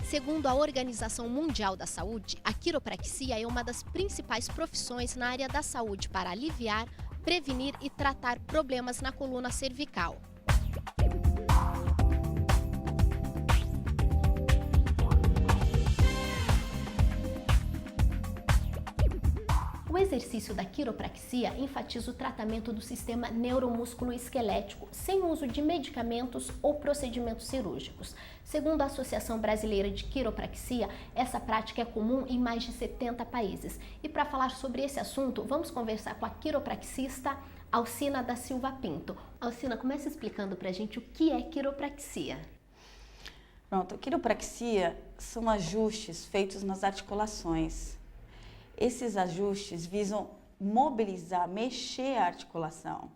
Segundo a Organização Mundial da Saúde, a quiropraxia é uma das principais profissões na área da saúde para aliviar, prevenir e tratar problemas na coluna cervical. O exercício da quiropraxia enfatiza o tratamento do sistema neuromusculoesquelético sem uso de medicamentos ou procedimentos cirúrgicos. Segundo a Associação Brasileira de Quiropraxia, essa prática é comum em mais de 70 países. E para falar sobre esse assunto, vamos conversar com a quiropraxista Alcina da Silva Pinto. Alcina, começa explicando para a gente o que é quiropraxia. Pronto, a quiropraxia são ajustes feitos nas articulações. Esses ajustes visam mobilizar, mexer a articulação.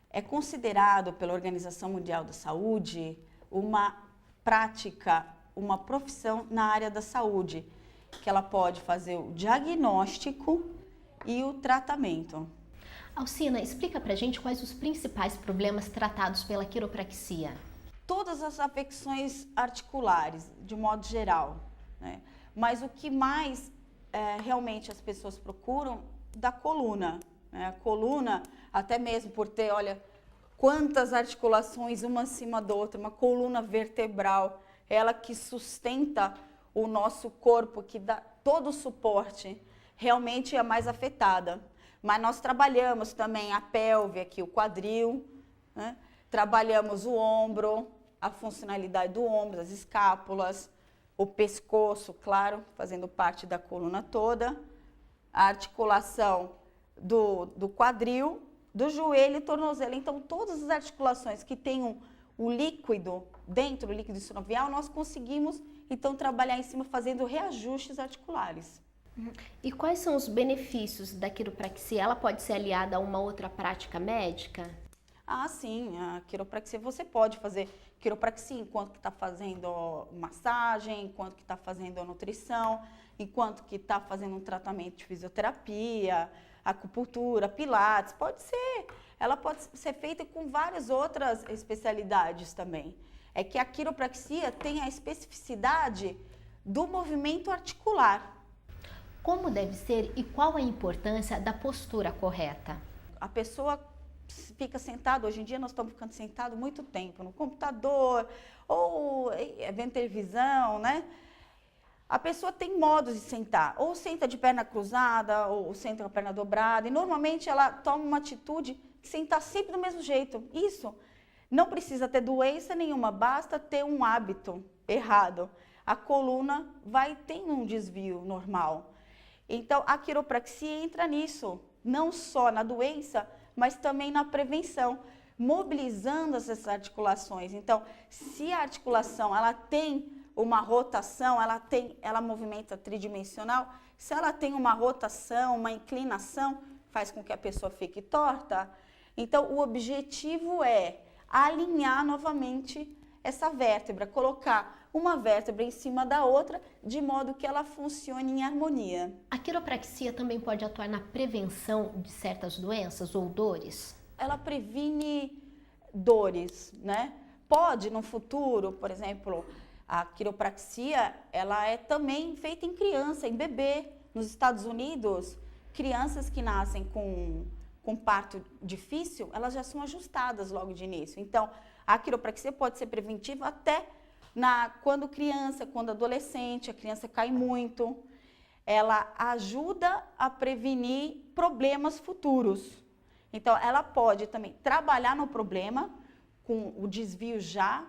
É considerado pela Organização Mundial da Saúde uma prática, uma profissão na área da saúde, que ela pode fazer o diagnóstico e o tratamento. Alcina, explica pra gente quais os principais problemas tratados pela quiropraxia. Todas as afecções articulares, de modo geral, né? Mas o que mais realmente as pessoas procuram da coluna, né? A coluna, até mesmo por ter, olha, quantas articulações uma acima da outra, uma coluna vertebral, ela que sustenta o nosso corpo, que dá todo o suporte, realmente é a mais afetada. Mas nós trabalhamos também a pelve, aqui o quadril, né? Trabalhamos o ombro, a funcionalidade do ombro, as escápulas, o pescoço, claro, fazendo parte da coluna toda, a articulação do quadril, do joelho e tornozelo. Então, todas as articulações que tenham o líquido dentro, o líquido sinovial, nós conseguimos, então, trabalhar em cima fazendo reajustes articulares. E quais são os benefícios da quiropraxia? Ela pode ser aliada a uma outra prática médica? Ah, sim, a quiropraxia, você pode fazer quiropraxia enquanto que está fazendo massagem, enquanto que está fazendo nutrição, enquanto que está fazendo um tratamento de fisioterapia, acupuntura, pilates, pode ser. Ela pode ser feita com várias outras especialidades também. É que a quiropraxia tem a especificidade do movimento articular. Como deve ser e qual a importância da postura correta? A pessoa fica sentado, hoje em dia nós estamos ficando sentados muito tempo no computador ou vendo televisão, né? A pessoa tem modos de sentar, ou senta de perna cruzada, ou senta com a perna dobrada, e normalmente ela toma uma atitude de sentar sempre do mesmo jeito. Isso não precisa ter doença nenhuma, basta ter um hábito errado. A coluna vai ter um desvio normal. Então, a quiropraxia entra nisso, não só na doença, mas também na prevenção, mobilizando essas articulações. Então, se a articulação ela tem uma rotação, ela movimenta tridimensional, se ela tem uma rotação, uma inclinação, faz com que a pessoa fique torta. Então, o objetivo é alinhar novamente essa vértebra, colocar uma vértebra em cima da outra, de modo que ela funcione em harmonia. A quiropraxia também pode atuar na prevenção de certas doenças ou dores? Ela previne dores, né? Pode, no futuro, por exemplo, a quiropraxia, ela é também feita em criança, em bebê. Nos Estados Unidos, crianças que nascem com parto difícil, elas já são ajustadas logo de início. Então, a quiropraxia pode ser preventiva até quando criança, quando adolescente, a criança cai muito. Ela ajuda a prevenir problemas futuros. Então, ela pode também trabalhar no problema, com o desvio já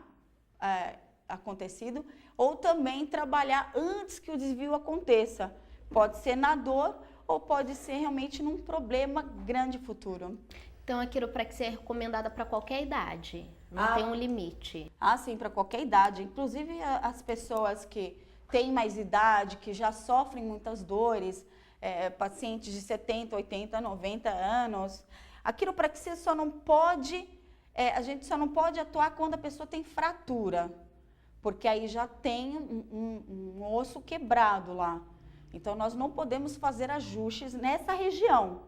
acontecido, ou também trabalhar antes que o desvio aconteça. Pode ser na dor ou pode ser realmente num problema grande futuro. Então, a quiropraxia é recomendada para qualquer idade, não tem um limite? Ah, sim, para qualquer idade. Inclusive, as pessoas que têm mais idade, que já sofrem muitas dores, pacientes de 70, 80, 90 anos. A quiropraxia só não pode, a gente só não pode atuar quando a pessoa tem fratura, porque aí já tem um osso quebrado lá. Então, nós não podemos fazer ajustes nessa região.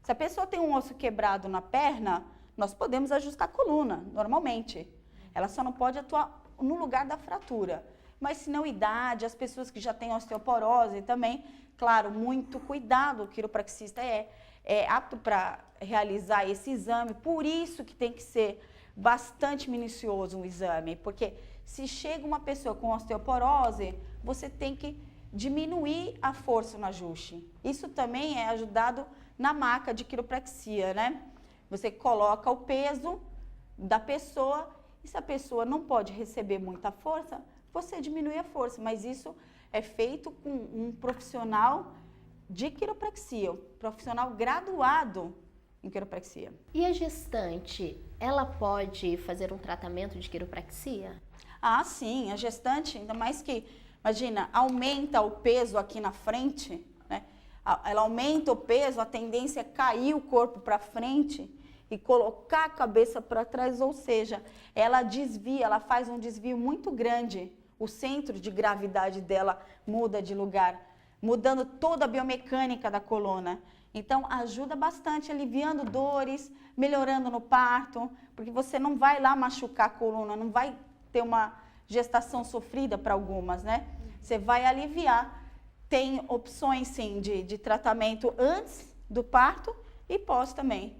Se a pessoa tem um osso quebrado na perna, nós podemos ajustar a coluna, normalmente. Ela só não pode atuar no lugar da fratura. Mas se não idade, as pessoas que já têm osteoporose também, claro, muito cuidado, o quiropraxista é apto para realizar esse exame, por isso que tem que ser bastante minucioso um exame, porque se chega uma pessoa com osteoporose, você tem que diminuir a força no ajuste. Isso também é ajudado na maca de quiropraxia, né? Você coloca o peso da pessoa e se a pessoa não pode receber muita força, você diminui a força, mas isso é feito com um profissional de quiropraxia, um profissional graduado em quiropraxia. E a gestante, ela pode fazer um tratamento de quiropraxia? Ah, sim, a gestante, ainda mais que, imagina, aumenta o peso aqui na frente, né? Ela aumenta o peso, a tendência é cair o corpo para frente e colocar a cabeça para trás, ou seja, ela desvia, ela faz um desvio muito grande. O centro de gravidade dela muda de lugar, mudando toda a biomecânica da coluna. Então, ajuda bastante, aliviando dores, melhorando no parto, porque você não vai lá machucar a coluna, não vai ter uma gestação sofrida para algumas, né? Você vai aliviar. Tem opções, sim, de tratamento antes do parto e pós também.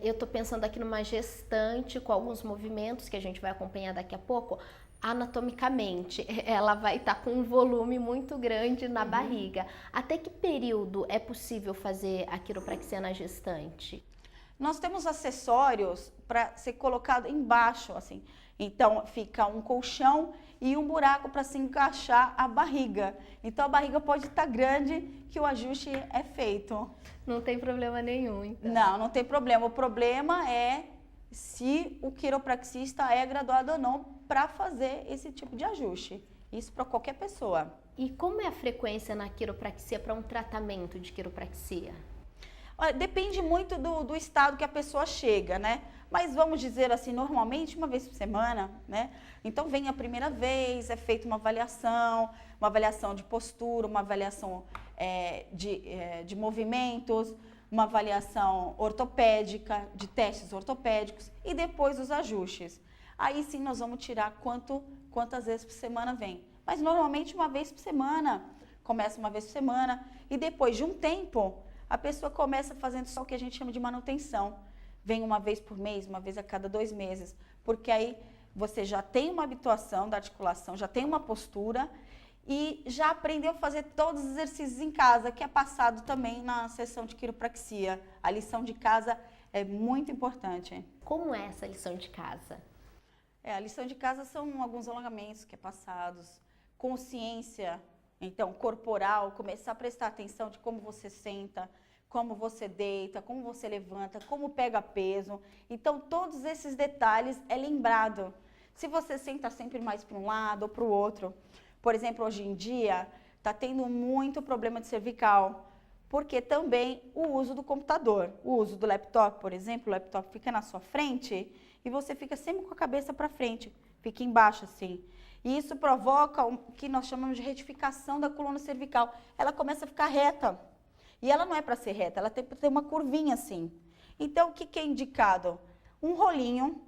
Eu estou pensando aqui numa gestante com alguns movimentos que a gente vai acompanhar daqui a pouco. Anatomicamente, ela vai estar com um volume muito grande na barriga. Até que período é possível fazer a quiropraxia na gestante? Nós temos acessórios para ser colocado embaixo, assim. Então, fica um colchão e um buraco para se encaixar a barriga. Então, a barriga pode estar grande que o ajuste é feito. Não tem problema nenhum, então. Não tem problema. O problema é se o quiropraxista é graduado ou não para fazer esse tipo de ajuste. Isso para qualquer pessoa. E como é a frequência na quiropraxia para um tratamento de quiropraxia? Olha, depende muito do estado que a pessoa chega, né? Mas vamos dizer assim, normalmente uma vez por semana, né? Então vem a primeira vez, é feita uma avaliação de postura, uma avaliação de movimentos, uma avaliação ortopédica, de testes ortopédicos e depois os ajustes. Aí sim nós vamos tirar quantas vezes por semana vem. Mas normalmente uma vez por semana, começa uma vez por semana e depois de um tempo a pessoa começa fazendo só o que a gente chama de manutenção. Vem uma vez por mês, uma vez a cada 2 meses, porque aí você já tem uma habituação da articulação, já tem uma postura e já aprendeu a fazer todos os exercícios em casa, que é passado também na sessão de quiropraxia. A lição de casa é muito importante. Como é essa lição de casa? A lição de casa são alguns alongamentos que é passados, consciência, então, corporal, começar a prestar atenção de como você senta, como você deita, como você levanta, como pega peso. Então, todos esses detalhes é lembrado. Se você senta sempre mais para um lado ou para o outro. Por exemplo, hoje em dia, está tendo muito problema de cervical, porque também o uso do computador, o uso do laptop, por exemplo, o laptop fica na sua frente e você fica sempre com a cabeça para frente, fica embaixo assim. E isso provoca o que nós chamamos de retificação da coluna cervical. Ela começa a ficar reta. E ela não é para ser reta, ela tem para ter uma curvinha assim. Então, o que é indicado? Um rolinho,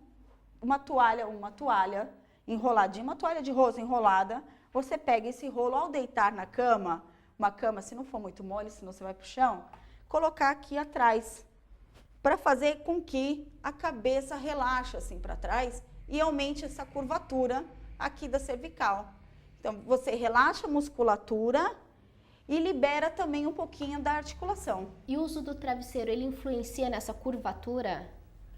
uma toalha enroladinha, uma toalha de rosto enrolada. Você pega esse rolo ao deitar na cama, uma cama, se não for muito mole, senão você vai para o chão, colocar aqui atrás, para fazer com que a cabeça relaxe assim para trás e aumente essa curvatura aqui da cervical. Então, você relaxa a musculatura e libera também um pouquinho da articulação. E o uso do travesseiro, ele influencia nessa curvatura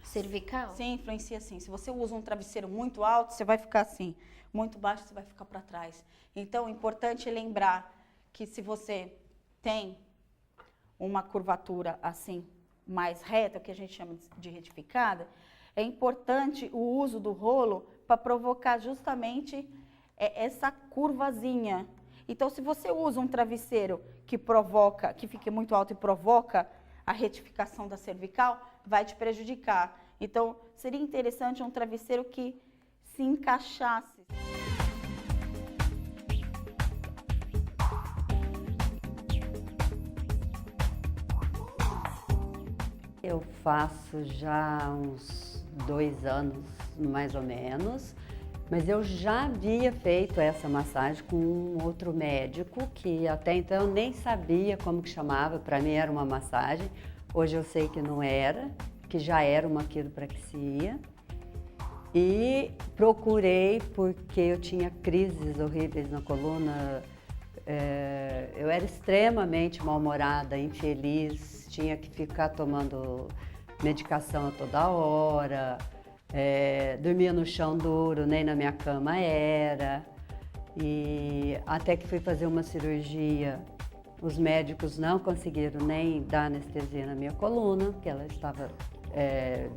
cervical? Sim, influencia sim. Se você usa um travesseiro muito alto, você vai ficar assim. Muito baixo, você vai ficar para trás. Então, o importante é lembrar que se você tem uma curvatura assim, mais reta, que a gente chama de retificada, é importante o uso do rolo para provocar justamente essa curvazinha. Então, se você usa um travesseiro que fique muito alto e provoca a retificação da cervical, vai te prejudicar. Então, seria interessante um travesseiro que se encaixasse. Eu faço já uns 2 anos, mais ou menos, Mas eu já havia feito essa massagem com um outro médico, que até então eu nem sabia como que chamava, para mim era uma massagem. Hoje eu sei que não era, que já era uma quiropraxia. E procurei porque eu tinha crises horríveis na coluna, eu era extremamente mal-humorada, infeliz, tinha que ficar tomando medicação a toda hora, dormia no chão duro, nem na minha cama era. E até que fui fazer uma cirurgia, os médicos não conseguiram nem dar anestesia na minha coluna, porque ela estava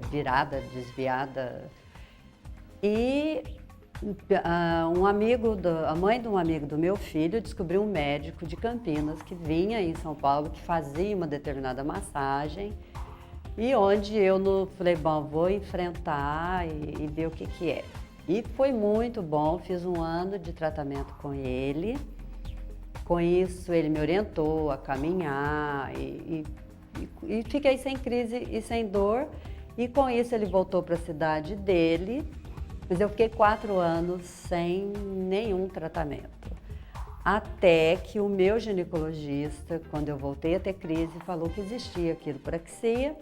virada, desviada. E a mãe de um amigo do meu filho descobriu um médico de Campinas que vinha em São Paulo, que fazia uma determinada massagem, e onde eu falei, bom, vou enfrentar e ver o que que é. E foi muito bom, fiz 1 ano de tratamento com ele. Com isso, ele me orientou a caminhar e fiquei sem crise e sem dor. E com isso, ele voltou para a cidade dele, mas eu fiquei 4 anos sem nenhum tratamento. Até que o meu ginecologista, quando eu voltei a ter crise, falou que existia quiropraxia,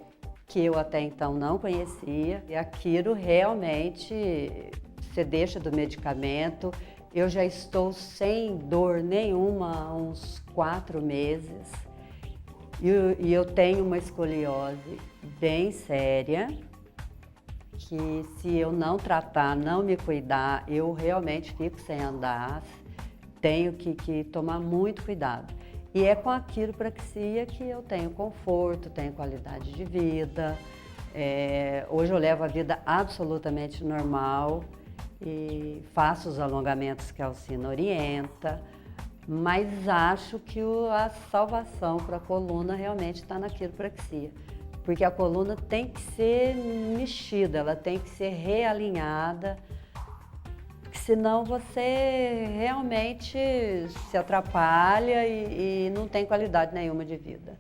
que eu até então não conhecia. E a quiro realmente, você deixa do medicamento. Eu já estou sem dor nenhuma há uns 4 meses. E eu tenho uma escoliose bem séria, que se eu não tratar, não me cuidar, eu realmente fico sem andar. Tenho que tomar muito cuidado. E é com a quiropraxia que eu tenho conforto, tenho qualidade de vida. Hoje eu levo a vida absolutamente normal e faço os alongamentos que a Alcina orienta, mas acho que a salvação para a coluna realmente está na quiropraxia, porque a coluna tem que ser mexida, ela tem que ser realinhada, senão você realmente se atrapalha e não tem qualidade nenhuma de vida.